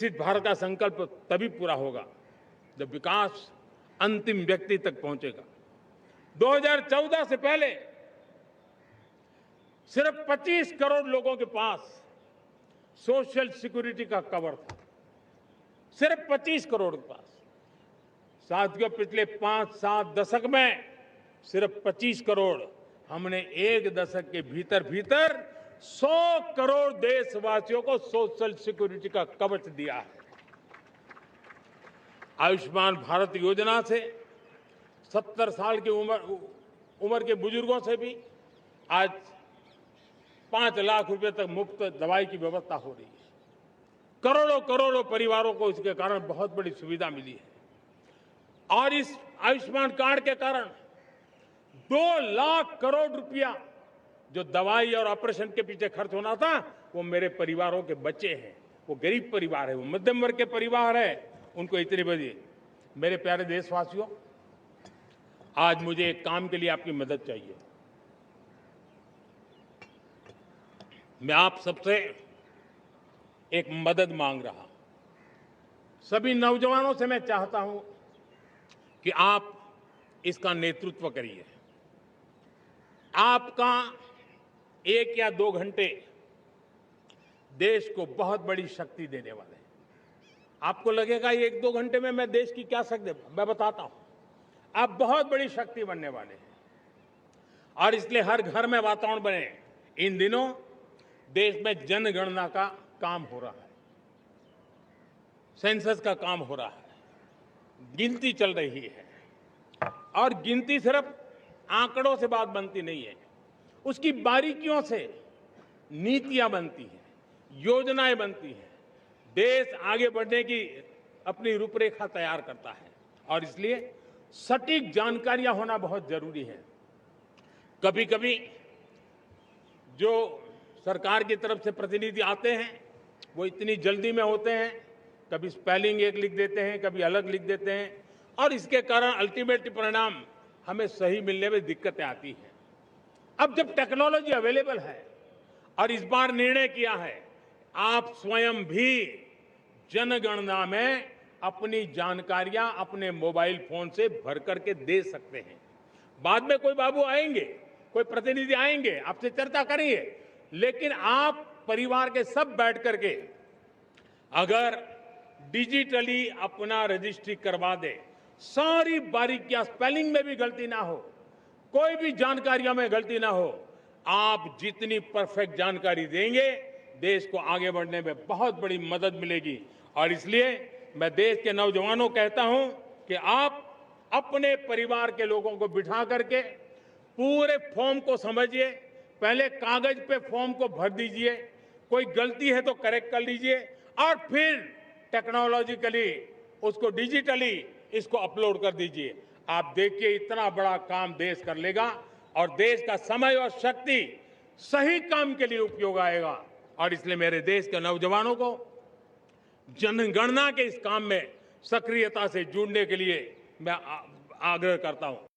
विकसित भारत का संकल्प तभी पूरा होगा जब विकास अंतिम व्यक्ति तक पहुंचेगा। 2014 से पहले सिर्फ 25 करोड़ लोगों के पास सोशल सिक्योरिटी का कवर था, सिर्फ 25 करोड़ के पास। साथियों, पिछले 5-7 दशक में सिर्फ 25 करोड़, हमने एक दशक के भीतर भीतर 100 करोड़ देशवासियों को सोशल सिक्योरिटी का कवच दिया है। आयुष्मान भारत योजना से 70 साल की उम्र के बुजुर्गों से भी आज 5 लाख रुपए तक मुफ्त दवाई की व्यवस्था हो रही है। करोड़ों करोड़ों परिवारों को इसके कारण बहुत बड़ी सुविधा मिली है। और इस आयुष्मान कार्ड के कारण 2 लाख करोड़ रुपया जो दवाई और ऑपरेशन के पीछे खर्च होना था, वो मेरे परिवारों के बच्चे हैं। वो गरीब परिवार है, वो मध्यम वर्ग के परिवार है, उनको इतनी बड़ी। मेरे प्यारे देशवासियों, आज मुझे एक काम के लिए आपकी मदद चाहिए। मैं आप सबसे एक मदद मांग रहा हूं। सभी नौजवानों से मैं चाहता हूं कि आप इसका नेतृत्व करिए। आपका 1 या 2 घंटे देश को बहुत बड़ी शक्ति देने वाले हैं। आपको लगेगा 1-2 घंटे में मैं देश की क्या शक्ति, मैं बताता हूं। आप बहुत बड़ी शक्ति बनने वाले हैं और इसलिए हर घर में वातावरण बने। इन दिनों देश में जनगणना का काम हो रहा है, सेंसस का काम हो रहा है, गिनती चल रही है। और गिनती सिर्फ आंकड़ों से बात बनती नहीं है, उसकी बारीकियों से नीतियां बनती हैं, योजनाएं बनती हैं। देश आगे बढ़ने की अपनी रूपरेखा तैयार करता है और इसलिए सटीक जानकारियां होना बहुत जरूरी है। कभी कभी जो सरकार की तरफ से प्रतिनिधि आते हैं वो इतनी जल्दी में होते हैं, कभी स्पेलिंग एक लिख देते हैं, कभी अलग लिख देते हैं और इसके कारण अल्टीमेट परिणाम हमें सही मिलने में दिक्कतें आती हैं। अब जब टेक्नोलॉजी अवेलेबल है और इस बार निर्णय किया है, आप स्वयं भी जनगणना में अपनी जानकारियां अपने मोबाइल फोन से भर करके दे सकते हैं। बाद में कोई बाबू आएंगे, कोई प्रतिनिधि आएंगे, आपसे चर्चा करेंगे, लेकिन आप परिवार के सब बैठ करके अगर डिजिटली अपना रजिस्ट्री करवा दे, सारी बारीकियां, स्पेलिंग में भी गलती ना हो, कोई भी जानकारियों में गलती ना हो, आप जितनी परफेक्ट जानकारी देंगे देश को आगे बढ़ने में बहुत बड़ी मदद मिलेगी। और इसलिए मैं देश के नौजवानों को कहता हूं कि आप अपने परिवार के लोगों को बिठा करके पूरे फॉर्म को समझिए। पहले कागज पे फॉर्म को भर दीजिए, कोई गलती है तो करेक्ट कर लीजिए और फिर टेक्नोलॉजिकली उसको डिजिटली इसको अपलोड कर दीजिए। आप देखिए इतना बड़ा काम देश कर लेगा और देश का समय और शक्ति सही काम के लिए उपयोग आएगा। और इसलिए मेरे देश के नौजवानों को जनगणना के इस काम में सक्रियता से जुड़ने के लिए मैं आग्रह करता हूं।